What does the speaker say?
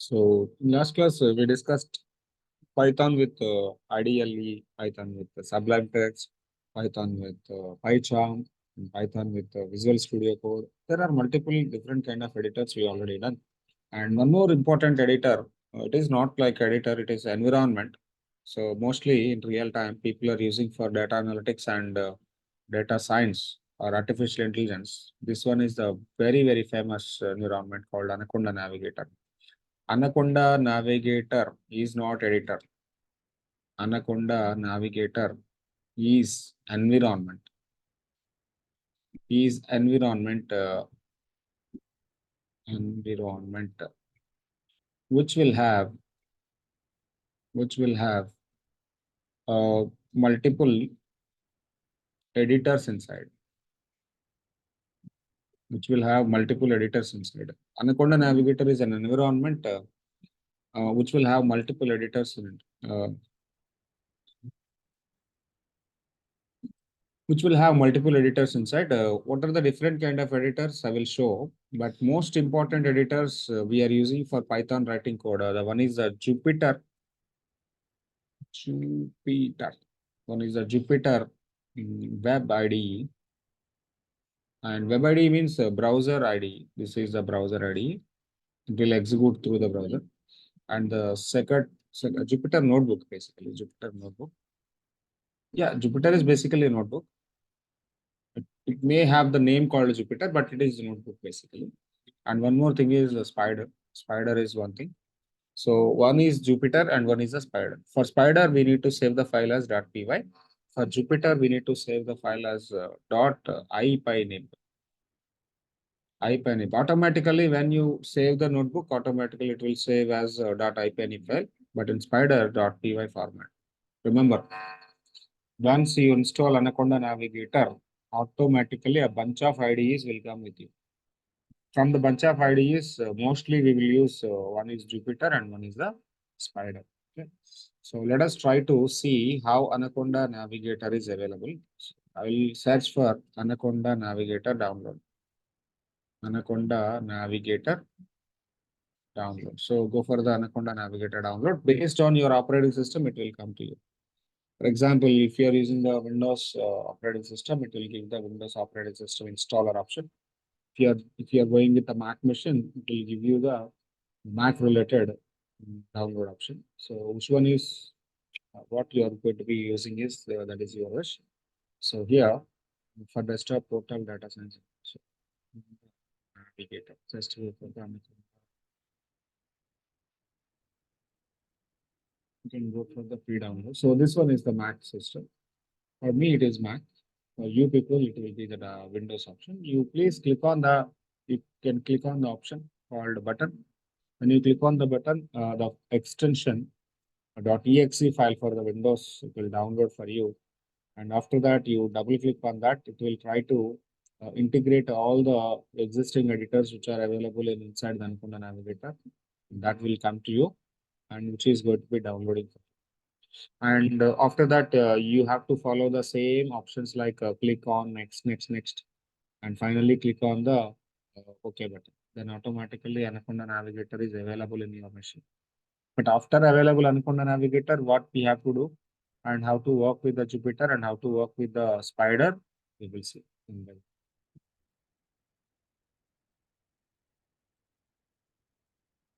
So in last class we discussed Python with IDLE, Python with Sublime Text, Python with PyCharm, and Python with Visual Studio Code. There are multiple different kind of editors we already done. And one more important editor, it is not like editor, it is environment. So mostly in real time, people are using for data analytics and data science or artificial intelligence. This one is the very famous environment called Anaconda Navigator. Anaconda Navigator is not editor. Anaconda Navigator is environment. Environment which will have multiple editors inside. Anaconda Navigator is an environment which will have multiple editors in it. Which will have multiple editors inside. What are the different kind of editors I will show, but most important editors we are using for Python writing code. The one is the Jupyter. One is the Jupyter Web IDE, and Web IDE means browser IDE. This is the browser IDE. It will execute through the browser. And the second Jupyter Notebook, basically Jupyter Notebook. Yeah, Jupyter is basically a notebook. It may have the name called Jupyter, but it is a notebook basically. And one more thing is a Spider. Spider is one thing. So one is Jupyter and one is a Spider. For Spider, we need to save the file as .py. For Jupyter, we need to save the file as .ipynib. Automatically, when you save the notebook, automatically it will save as .ipynib file, but in Spider .py format. Remember, once you install Anaconda Navigator, automatically a bunch of IDEs will come with you. From the bunch of IDEs, mostly we will use one is Jupyter and one is the Spider. Okay. So let us try to see how Anaconda Navigator is available. So I will search for Anaconda Navigator download. Anaconda Navigator download. So go for the Anaconda Navigator download. Based on your operating system, it will come to you. For example, if you are using the Windows operating system, it will give the Windows operating system installer option. If you are going with the Mac machine, it will give you the Mac related download option. So which one is what you are going to be using is that is your wish. So here for desktop portal Datascience. So Navigator. Just wait for the you can go for the free download. So this one is the Mac system. For me, it is Mac. For you people, it will be the Windows option. You please click on you can click on the option called button. When you click on the button, the extension .exe file for the Windows, it will download for you. And after that, you double click on that, it will try to integrate all the existing editors which are available inside the Anaconda Navigator. That will come to you and which is going to be downloading. And after that, you have to follow the same options like click on next, and finally click on the OK button. Then automatically Anaconda Navigator is available in your machine. But after available Anaconda Navigator, what we have to do and how to work with the Jupyter and how to work with the Spider, we will see in the